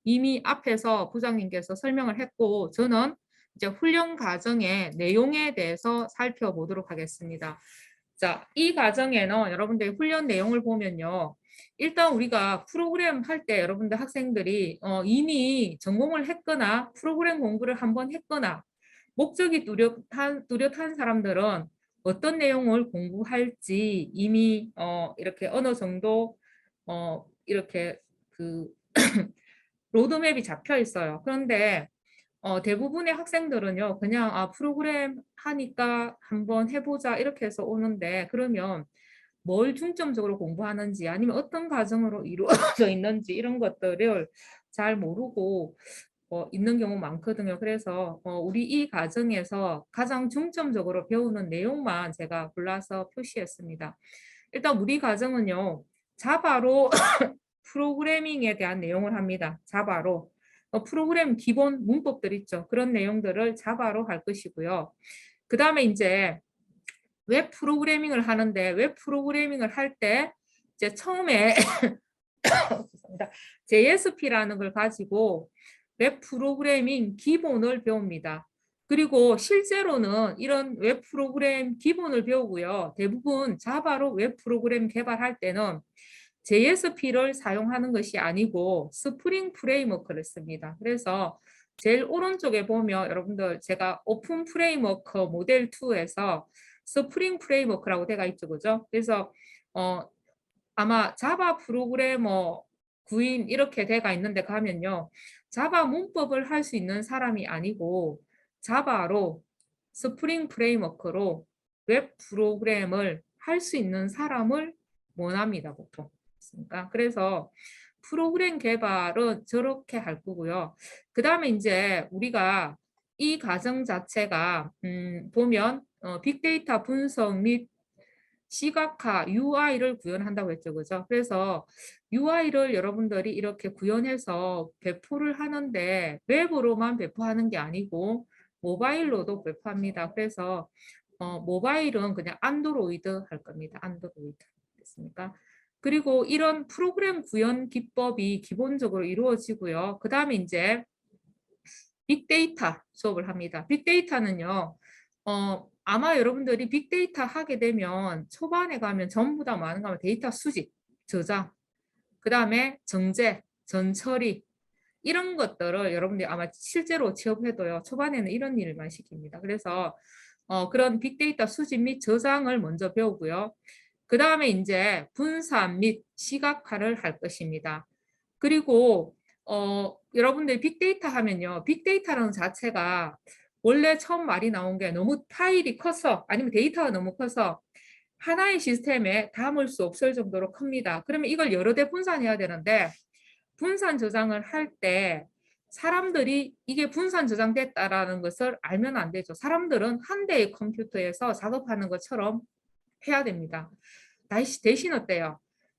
이미 앞에서 부장님께서 설명을 했고 저는 이제 훈련 과정의 내용에 대해서 살펴보도록 하겠습니다. 자, 이 과정에는 여러분들 훈련 내용을 보면요. 일단 우리가 프로그램 할 때 여러분들 학생들이 이미 전공을 했거나 프로그램 공부를 한번 했거나 목적이 뚜렷한 사람들은 어떤 내용을 공부할지 이미 이렇게 어느 정도 이렇게 그 로드맵이 잡혀 있어요. 그런데 대부분의 학생들은요, 그냥 프로그램 하니까 한번 해보자 이렇게 해서 오는데 그러면 뭘 중점적으로 공부하는지 아니면 어떤 과정으로 이루어져 있는지 이런 것들을 잘 모르고 있는 경우 많거든요. 그래서 우리 이 과정에서 가장 중점적으로 배우는 내용만 제가 골라서 표시했습니다. 일단 우리 과정은요. 자바로 프로그래밍에 대한 내용을 합니다. 자바로. 프로그램 기본 문법들 있죠. 그런 내용들을 자바로 할 것이고요. 그 다음에 이제 웹 프로그래밍을 하는데 웹 프로그래밍을 할 때 이제 처음에 죄송합니다. JSP라는 걸 가지고 웹 프로그래밍 기본을 배웁니다. 그리고 실제로는 이런 웹 프로그램 기본을 배우고요. 대부분 자바로 웹 프로그램 개발할 때는 JSP를 사용하는 것이 아니고 스프링 프레임워크를 씁니다. 그래서 제일 오른쪽에 보면 여러분들 제가 오픈 프레임워크 모델 2에서 스프링 프레임워크라고 되어 있죠. 그죠? 그래서 아마 자바 프로그래머 구인 이렇게 돼가 있는데 가면요. 자바 문법을 할 수 있는 사람이 아니고 자바로 스프링 프레임워크로 웹 프로그램을 할 수 있는 사람을 원합니다. 보통. 그래서 프로그램 개발은 저렇게 할 거고요. 그 다음에 이제 우리가 이 과정 자체가 보면 빅데이터 분석 및 시각화 UI를 구현한다고 했죠. 그죠? 그래서 UI를 여러분들이 이렇게 구현해서 배포를 하는데 웹으로만 배포하는 게 아니고 모바일로도 배포합니다. 그래서 모바일은 그냥 안드로이드 할 겁니다. 안드로이드. 됐습니까? 그리고 이런 프로그램 구현 기법이 기본적으로 이루어지고요. 그 다음에 이제 빅데이터 수업을 합니다. 빅데이터는요. 아마 여러분들이 빅데이터 하게 되면 초반에 가면 전부 다 많은 거면 데이터 수집, 저장, 그 다음에 정제, 전처리 이런 것들을 여러분들이 아마 실제로 취업해도요. 초반에는 이런 일만 시킵니다. 그래서 그런 빅데이터 수집 및 저장을 먼저 배우고요. 그 다음에 이제 분산 및 시각화를 할 것입니다. 그리고 여러분들 빅데이터 하면요. 빅데이터라는 자체가 원래 처음 말이 나온 게 너무 파일이 커서 아니면 데이터가 너무 커서 하나의 시스템에 담을 수 없을 정도로 큽니다. 그러면 이걸 여러 대 분산해야 되는데 분산 저장을 할 때 사람들이 이게 분산 저장됐다라는 것을 알면 안 되죠. 사람들은 한 대의 컴퓨터에서 작업하는 것처럼 해야 됩니다. 대신 어때요?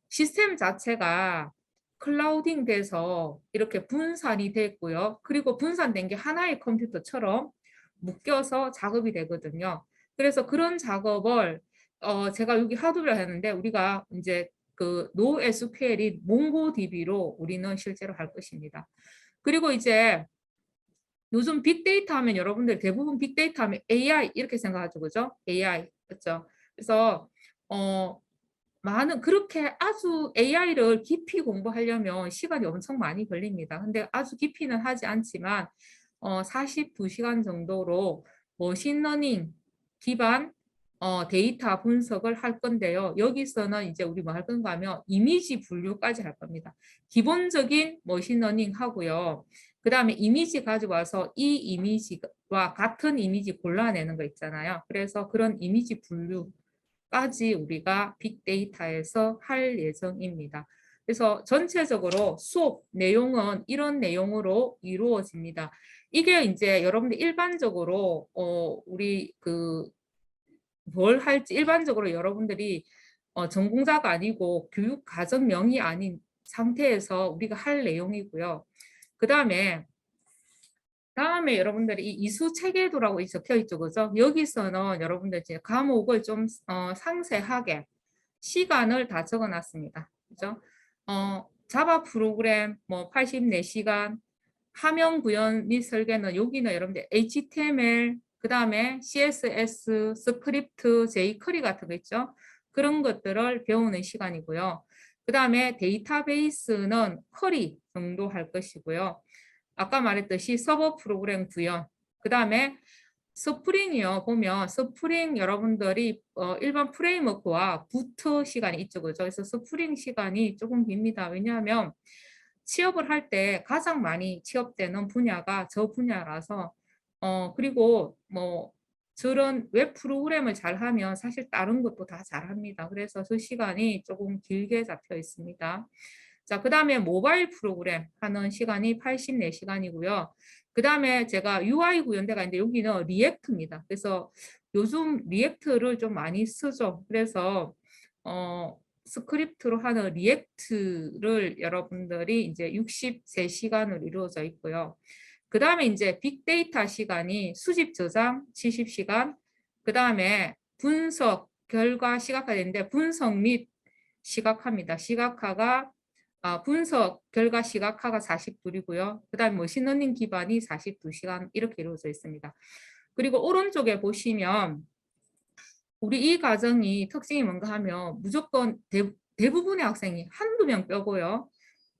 시스템 자체가 클라우딩 돼서 이렇게 분산이 됐고요. 그리고 분산된 게 하나의 컴퓨터처럼 묶여서 작업이 되거든요. 그래서 그런 작업을 제가 여기 하드웨어 했는데 우리가 이제 그 NoSQL인 몽고DB로 우리는 실제로 할 것입니다. 그리고 이제 요즘 빅데이터 하면 여러분들 대부분 빅데이터 하면 AI 이렇게 생각하죠. 그죠? AI. 그렇죠? 그래서 많은 그렇게 아주 AI를 깊이 공부하려면 시간이 엄청 많이 걸립니다. 근데 아주 깊이는 하지 않지만 42시간 정도로 머신러닝 기반 데이터 분석을 할 건데요. 여기서는 이제 우리 뭐 할 건가 하면 이미지 분류까지 할 겁니다. 기본적인 머신러닝 하고요. 그 다음에 이미지 가져와서 이 이미지와 같은 이미지 골라내는 거 있잖아요. 그래서 그런 이미지 분류까지 우리가 빅데이터에서 할 예정입니다. 그래서 전체적으로 수업 내용은 이런 내용으로 이루어집니다. 이게 이제 여러분들 일반적으로 우리 뭘 할지 일반적으로 여러분들이 전공자가 아니고 교육 과정명이 아닌 상태에서 우리가 할 내용이고요. 그 다음에 여러분들이 이 이수 체계도라고 적혀 있죠. 그죠? 여기서는 여러분들 이제 과목을 좀 상세하게 시간을 다 적어 놨습니다. 그죠? 자바 프로그램 뭐 84시간, 화면 구현 및 설계는 여기는 여러분들 HTML, 그 다음에 CSS, 스크립트, jQuery 같은 거 있죠? 그런 것들을 배우는 시간이고요. 그 다음에 데이터베이스는 쿼리 정도 할 것이고요. 아까 말했듯이 서버 프로그램 구현, 그 다음에 스프링이요. 보면 스프링 여러분들이 일반 프레임워크와 부트 시간이 있죠. 그죠? 그래서 스프링 시간이 조금 깁니다. 왜냐하면 취업을 할 때 가장 많이 취업되는 분야가 저 분야라서 그리고 뭐 저런 웹 프로그램을 잘하면 사실 다른 것도 다 잘합니다. 그래서 그 시간이 조금 길게 잡혀 있습니다. 자, 그 다음에 모바일 프로그램 하는 시간이 84시간이고요. 그 다음에 제가 UI 구현대가 있는데 여기는 리액트입니다. 그래서 요즘 리액트를 좀 많이 쓰죠. 그래서 스크립트로 하는 리액트를 여러분들이 이제 63시간으로 이루어져 있고요. 그 다음에 이제 빅데이터 시간이 수집 저장 70시간, 그 다음에 분석, 결과 시각화되는데 분석 및 시각화입니다. 시각화가 분석 결과 시각화가 42이고요. 그다음에 머신러닝 기반이 42시간 이렇게 이루어져 있습니다. 그리고 오른쪽에 보시면 우리 이 과정이 특징이 뭔가 하면 무조건 대부분의 학생이 한두 명 빼고요.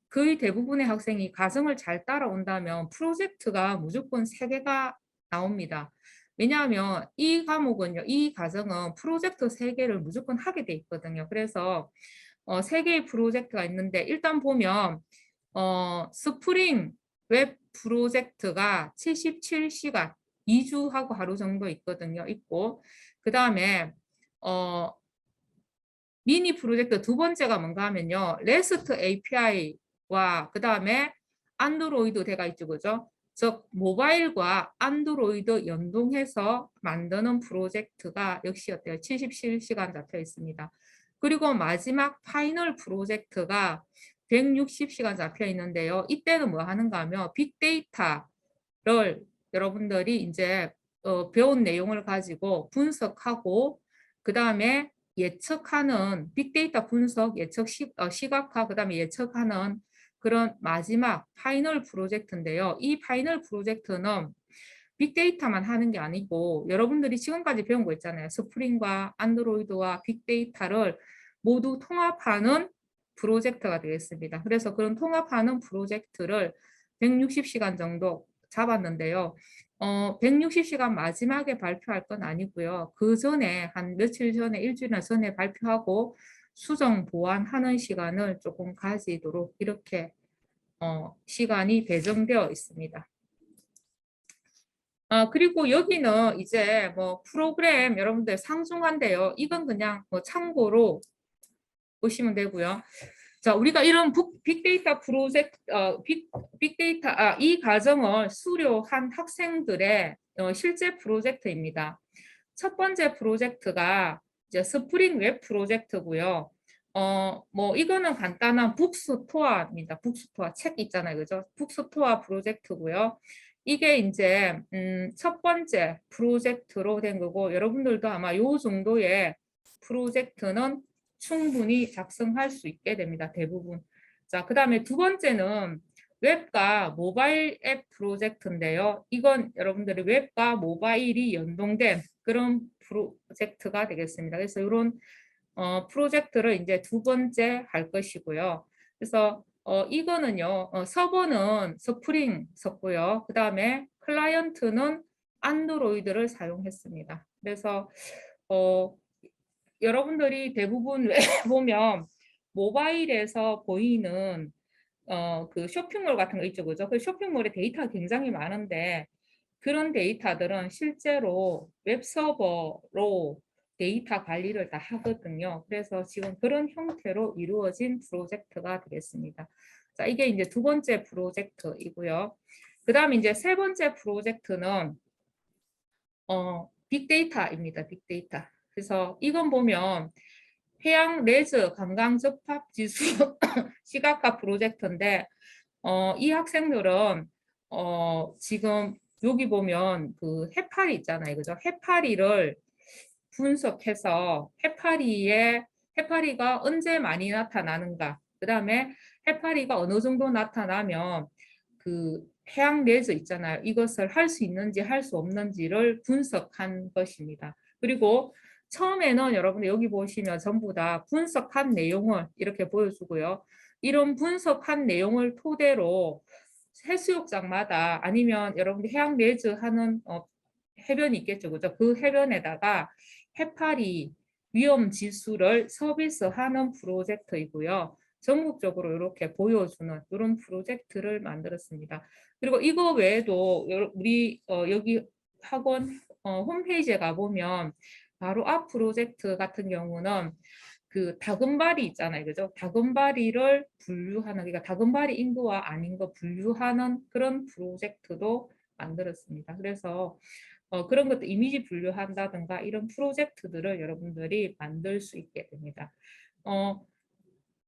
거의 대부분의 학생이 과정을 잘 따라온다면 프로젝트가 무조건 3개가 나옵니다. 왜냐하면 이 과목은요, 이 과정은 프로젝트 3개를 무조건 하게 돼 있거든요. 그래서 3개의 프로젝트가 있는데 일단 보면 스프링 웹 프로젝트가 77시간, 2주하고 하루 정도 있거든요. 있고 그 다음에 미니 프로젝트 두 번째가 뭔가 하면요. REST API와 그 다음에 안드로이드 돼가 있죠. 그죠? 즉 모바일과 안드로이드 연동해서 만드는 프로젝트가 역시 어때요? 77시간 잡혀 있습니다. 그리고 마지막 파이널 프로젝트가 160시간 잡혀 있는데요. 이때는 뭐 하는가 하면 빅데이터를 여러분들이 이제 배운 내용을 가지고 분석하고 그 다음에 예측하는 빅데이터 분석, 예측 시각화, 그 다음에 예측하는 그런 마지막 파이널 프로젝트인데요. 이 파이널 프로젝트는 빅데이터만 하는 게 아니고 여러분들이 지금까지 배운 거 있잖아요. 스프링과 안드로이드와 빅데이터를 모두 통합하는 프로젝트가 되겠습니다. 그래서 그런 통합하는 프로젝트를 160시간 정도 잡았는데요. 160시간 마지막에 발표할 건 아니고요. 그 전에 한 며칠 전에 일주일 전에 발표하고 수정 보완하는 시간을 조금 가지도록 이렇게 시간이 배정되어 있습니다. 그리고 여기는 이제 뭐 프로그램 여러분들 상중한데요. 이건 그냥 뭐 참고로 보시면 되고요. 자, 우리가 이런 빅데이터 프로젝트, 빅데이터, 이 과정을 수료한 학생들의 실제 프로젝트입니다. 첫 번째 프로젝트가 이제 스프링 웹 프로젝트고요. 뭐 이거는 간단한 북스토어입니다. 북스토어 책 있잖아요, 그죠? 북스토어 프로젝트고요. 이게 이제 첫 번째 프로젝트로 된 거고 여러분들도 아마 요 정도의 프로젝트는 충분히 작성할 수 있게 됩니다. 대부분. 자, 그 다음에 두 번째는 웹과 모바일 앱 프로젝트인데요. 이건 여러분들이 웹과 모바일이 연동된 그런 프로젝트가 되겠습니다. 그래서 이런 프로젝트를 이제 두 번째 할 것이고요. 그래서 이거는요. 서버는 스프링 썼고요. 그 다음에 클라이언트는 안드로이드를 사용했습니다. 그래서 여러분들이 대부분 보면 모바일에서 보이는 그 쇼핑몰 같은 거 있죠, 그죠? 그 쇼핑몰에 데이터가 굉장히 많은데 그런 데이터들은 실제로 웹서버로 데이터 관리를 다 하거든요. 그래서 지금 그런 형태로 이루어진 프로젝트가 되겠습니다. 자, 이게 이제 두 번째 프로젝트이고요. 그 다음에 이제 세 번째 프로젝트는 빅데이터입니다. 빅데이터. 그래서 이건 보면 해양 레저 관광 접합 지수 시각화 프로젝트인데 이 학생들은 지금 여기 보면 그 해파리 있잖아요. 그죠? 해파리를 분석해서 해파리가 언제 많이 나타나는가. 그다음에 해파리가 어느 정도 나타나면 그 해양 레저 있잖아요. 이것을 할 수 있는지 할 수 없는지를 분석한 것입니다. 그리고 처음에는 여러분들 여기 보시면 전부 다 분석한 내용을 이렇게 보여주고요. 이런 분석한 내용을 토대로 해수욕장마다 아니면 여러분들 해양 레저 하는 해변이 있겠죠. 그죠? 그 해변에다가 해파리 위험 지수를 서비스하는 프로젝트이고요. 전국적으로 이렇게 보여주는 이런 프로젝트를 만들었습니다. 그리고 이거 외에도 우리 여기 학원 홈페이지에 가보면 바로 앞 프로젝트 같은 경우는 그 다금바리 있잖아요. 그죠? 다금바리를 분류하는, 그러니까 다금바리 인구와 아닌 거 분류하는 그런 프로젝트도 만들었습니다. 그래서 그런 것도 이미지 분류한다든가 이런 프로젝트들을 여러분들이 만들 수 있게 됩니다.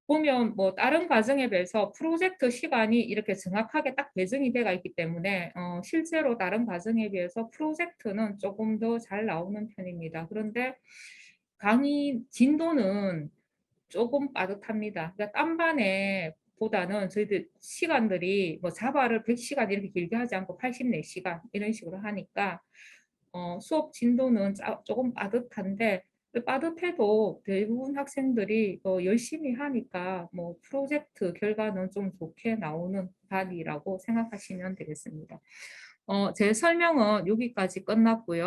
보면 뭐 다른 과정에 비해서 프로젝트 시간이 이렇게 정확하게 딱 배정이 되어 있기 때문에 실제로 다른 과정에 비해서 프로젝트는 조금 더 잘 나오는 편입니다. 그런데 강의 진도는 조금 빠듯합니다. 그러니까 딴반에 보다는 저희들 시간들이 뭐 자바를 100시간 이렇게 길게 하지 않고 84시간 이런 식으로 하니까 수업 진도는 조금 빠듯한데 빠듯해도 대부분 학생들이 열심히 하니까 뭐 프로젝트 결과는 좀 좋게 나오는 반이라고 생각하시면 되겠습니다. 제 설명은 여기까지 끝났고요.